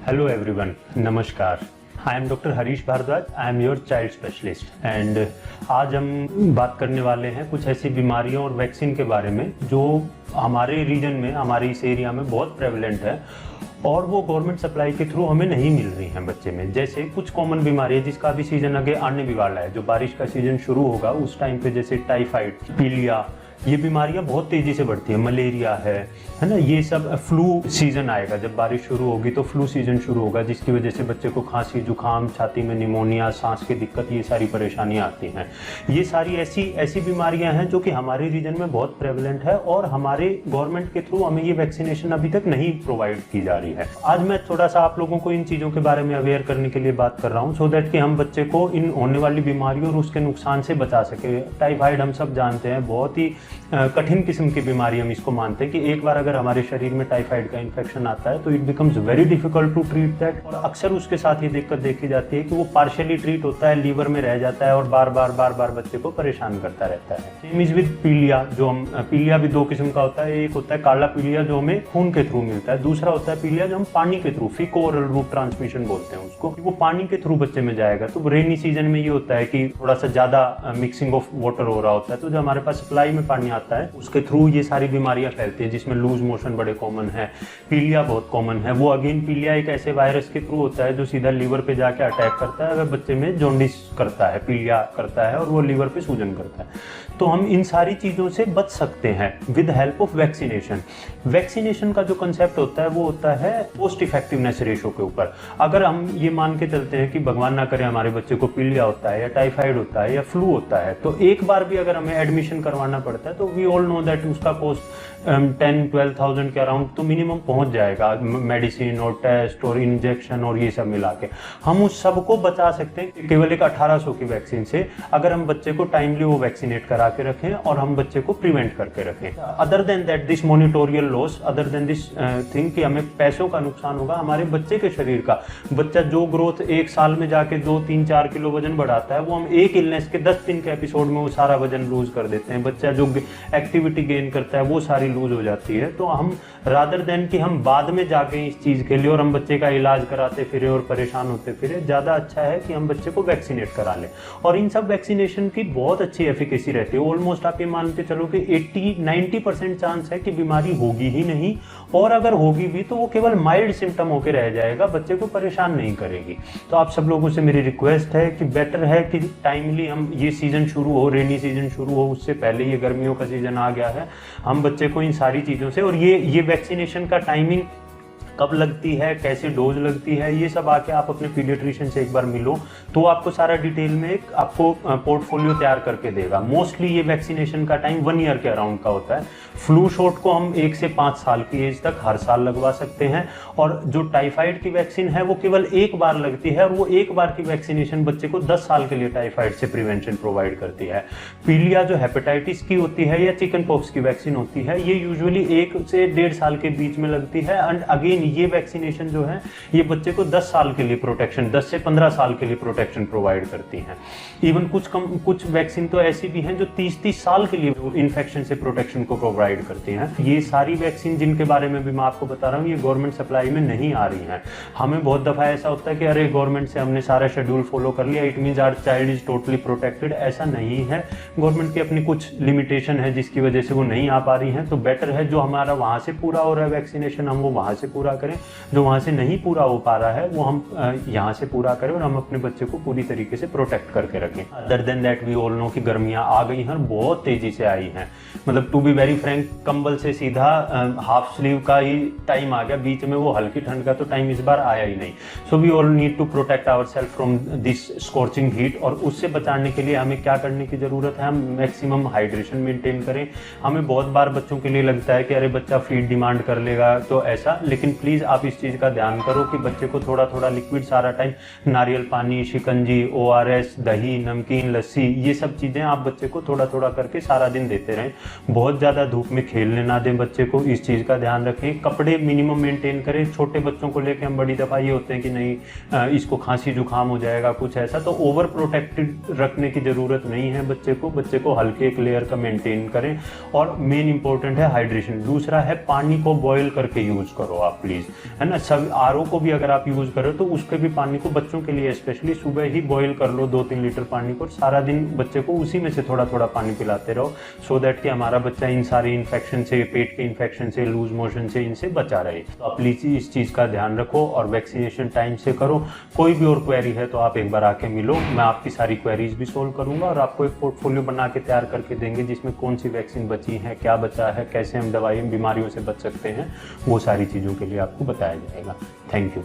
Hello everyone, नमस्कार। I am doctor Harish Bhardwaj, I am your child specialist and आज हम बात करने वाले हैं कुछ ऐसी बीमारियों और वैक्सीन के बारे में जो हमारे रीजन में, हमारे इस एरिया में बहुत प्रेवलेंट है और वो गवर्नमेंट सप्लाई के थ्रू हमें नहीं मिल रही हैं बच्चे में। जैसे कुछ कॉमन बीमारी है जिसका भी सीजन आगे आने भी वाला है, जो बारिश का सीजन शुरू होगा उस टाइम पे, जैसे टाइफाइड, पीलिया, ये बीमारियां बहुत तेजी से बढ़ती है, मलेरिया है ना। ये सब फ्लू सीजन आएगा, जब बारिश शुरू होगी तो फ्लू सीजन शुरू होगा जिसकी वजह से बच्चे को खांसी, जुकाम, छाती में निमोनिया, सांस की दिक्कत, ये सारी परेशानियां आती हैं। ये सारी ऐसी बीमारियां हैं जो कि हमारे रीजन में बहुत प्रेवलेंट है और हमारे गवर्नमेंट के थ्रू हमें ये वैक्सीनेशन अभी तक नहीं प्रोवाइड की जा रही है। आज मैं थोड़ा सा आप लोगों को इन चीज़ों के बारे में अवेयर करने के लिए बात कर रहा हूँ, सो दैट कि हम बच्चे को इन होने वाली बीमारियों और उसके नुकसान से बचा सके। टाइफाइड हम सब जानते हैं, बहुत ही कठिन किस्म की बीमारी हम इसको मानते हैं कि एक बार अगर हमारे शरीर में टाइफाइड का इन्फेक्शन आता है तो it becomes very difficult to treat that. और अक्सर उसके साथ ये दिक्कत देखी जाती है कि वो पार्शियली ट्रीट होता है, लीवर में रह जाता है और बार बार बच्चे को परेशान करता रहता है। सेम इज विद पीलिया। पीलिया भी दो किस्म का होता है, एक होता है काला पीलिया जो हमें खून के थ्रू मिलता है, दूसरा होता है पीलिया जो हम पानी के थ्रू, फीको ओरल रूट ट्रांसमिशन बोलते हैं उसको, वो पानी के थ्रू बच्चे में जाएगा। तो रेनी सीजन में ये होता है कि थोड़ा सा ज्यादा मिक्सिंग ऑफ वाटर हो रहा होता है, तो जो हमारे पास सप्लाई में पानी आता है उसके थ्रू ये सारी बीमारियां फैलती हैं, जिसमें लूज मोशन बड़े कॉमन है, पीलिया बहुत कॉमन है। वो अगेन पीलिया एक ऐसे वायरस के थ्रू होता है जो सीधा लीवर पे जाके अटैक करता है, अगर बच्चे में जॉन्डिस करता है, पीलिया करता है और वो लीवर पे सूजन करता है। तो हम इन सारी चीजों से बच सकते हैं with help of vaccination. Vaccination का जो कंसेप्ट होता है वो होता है पोस्ट इफेक्टिवनेस रेशो के ऊपर। अगर हम ये मान के चलते हैं कि भगवान ना करे हमारे बच्चे को पीलिया होता है या टाइफाइड होता है या फ्लू होता है, तो एक बार भी अगर हमें एडमिशन करवाना पड़ता है तो वी ऑल नो दैट उसका कॉस्ट 10-12,000 के अराउंड तो मिनिमम पहुंच जाएगा, मेडिसिन और टेस्ट और इंजेक्शन और ये सब मिला के। हम उस सब को बचा सकते हैं केवल एक 1800 की वैक्सीन से, अगर हम बच्चे को टाइमली वो वैक्सीनेट करा के रखें और हम बच्चे को प्रिवेंट करके रखें। Other than that, this monitorial loss, other than this thing कि हमें पैसों का नुकसान होगा, हमारे बच्चे के शरीर का, बच्चा जो ग्रोथ एक साल में जाके 2-3-4 किलो वजन बढ़ाता है, वो हम एक इलनेस के 10 दिन के एपिसोड में वो सारा वजन लूज कर देते हैं। बच्चा जो एक्टिविटी गेन करता है वो सारी लूज हो जाती है। तो हम रादर देन कि हम बाद में जाके इस चीज के लिए और हम बच्चे का इलाज कराते फिरे और परेशान होते फिरे, ज्यादा अच्छा है कि हम बच्चे को वैक्सीनेट करा लें। और इन सब वैक्सीनेशन की बहुत अच्छी एफिकेसी रहती है। ऑलमोस्ट आप ये मान के चलो कि 80-90% चांस है कि बीमारी होगी ही नहीं, और अगर होगी भी तो वो केवल माइल्ड सिम्टम होकर रह जाएगा, बच्चे को परेशान नहीं करेगी। तो आप सब लोगों से मेरी रिक्वेस्ट है कि बेटर है कि टाइमली हम, ये सीजन शुरू हो, रेनी सीजन शुरू हो उससे पहले, ये गर्मियों का सीजन आ गया है, हम बच्चे को इन सारी चीजों से, और ये वैक्सीनेशन का टाइमिंग कब लगती है, कैसे डोज लगती है, ये सब आके आप अपने पीडियाट्रिशियन से एक बार मिलो तो आपको सारा डिटेल में एक आपको पोर्टफोलियो तैयार करके देगा। मोस्टली ये वैक्सीनेशन का टाइम 1 ईयर के अराउंड का होता है। फ्लू शॉट को हम 1 से 5 साल की एज तक हर साल लगवा सकते हैं, और जो टाइफाइड की वैक्सीन है वो केवल एक बार लगती है, और वो एक बार की वैक्सीनेशन बच्चे को 10 साल के लिए टाइफाइड से प्रिवेंशन प्रोवाइड करती है। पीलिया जो हेपेटाइटिस की होती है या चिकन पॉक्स की वैक्सीन होती है, ये यूजुअली 1 से 1.5 साल के बीच में लगती है। एंड अगेन ये वैक्सीनेशन जो है ये बच्चे को 10 साल के लिए प्रोटेक्शन, 10 से 15 साल के लिए प्रोटेक्शन प्रोवाइड करती हैं। इवन कुछ वैक्सीन तो ऐसी भी हैं जो 30-30 साल के लिए इन्फेक्शन से प्रोटेक्शन को प्रोवाइड करती हैं। ये सारी वैक्सीन जिनके बारे में भी मैं आपको बता रहा हूँ, ये गवर्नमेंट सप्लाई में नहीं आ रही हैं। हमें बहुत दफा ऐसा होता है कि अरे गवर्नमेंट से हमने सारा शेड्यूल फॉलो कर लिया, it means our child is totally protected. ऐसा नहीं है, गवर्नमेंट की अपनी कुछ लिमिटेशन है जिसकी वजह से वो नहीं आ पा रही हैं। तो बेटर है जो हमारा वहां से पूरा हो रहा है वैक्सीनेशन, हम वो वहां से पूरा करें, जो वहां से नहीं पूरा हो पा रहा है वो हम यहाँ से पूरा करें और हम अपने बच्चे को पूरी तरीके से प्रोटेक्ट करके रखें। Other than that we all know कि गर्मियां आ गई हैं, बहुत तेजी से आई हैं। मतलब टू बी वेरी फ्रैंक, कंबल से सीधा हाफ स्लीव का ही टाइम आ गया, बीच में वो हल्की ठंड का तो टाइम इस बार आया ही नहीं। So we all need to protect ourselves from this scorching heat, और उससे बचाने के लिए हमें क्या करने की जरूरत है, हम मैक्सिमम हाइड्रेशन मेंटेन करें। हमें बहुत बार बच्चों के लिए लगता है कि अरे बच्चा फीड डिमांड कर लेगा तो ऐसा, लेकिन प्लीज आप इस चीज का ध्यान करो कि बच्चे को थोड़ा थोड़ा लिक्विड सारा टाइम, नारियल पानी, शिकंजी, ORS, दही, नमकीन, लस्सी, ये सब चीजें आप बच्चे को थोड़ा थोड़ा करके सारा दिन देते रहें। बहुत ज्यादा धूप में खेलने ना दें बच्चे को, इस चीज का ध्यान रखें। कपड़े मिनिमम मेंटेन करें। छोटे बच्चों को लेके हम बड़ी दफा ये होते हैं कि नहीं इसको खांसी जुकाम हो जाएगा कुछ ऐसा, तो ओवर प्रोटेक्टेड रखने की जरूरत नहीं है बच्चे को हल्के एक लेयर का मेंटेन करें। और मेन इंपॉर्टेंट है हाइड्रेशन। दूसरा है पानी को बॉयल करके यूज करो आप प्लीज। प्लीज़, है ना। सब आरओ को भी अगर आप यूज़ करो तो उसके भी पानी को बच्चों के लिए स्पेशली सुबह ही बॉईल कर लो 2-3 लीटर पानी को, सारा दिन बच्चे को उसी में से थोड़ा थोड़ा पानी पिलाते रहो, सो दैट कि हमारा बच्चा इन सारी इन्फेक्शन से, पेट के इन्फेक्शन से, लूज मोशन से, इनसे बचा रहे। तो आप प्लीज़ इस चीज़ का ध्यान रखो और वैक्सीनेशन टाइम से करो। कोई भी और क्वेरी है तो आप एक बार आके मिलो, मैं आपकी सारी क्वेरीज भी सोल्व करूंगा और आपको एक पोर्टफोलियो बना के तैयार करके देंगे जिसमें कौन सी वैक्सीन बची है, क्या बचा है, कैसे हम दवाई बीमारियों से बच सकते हैं, वो सारी चीज़ों के लिए आपको बताया जाएगा। Thank you.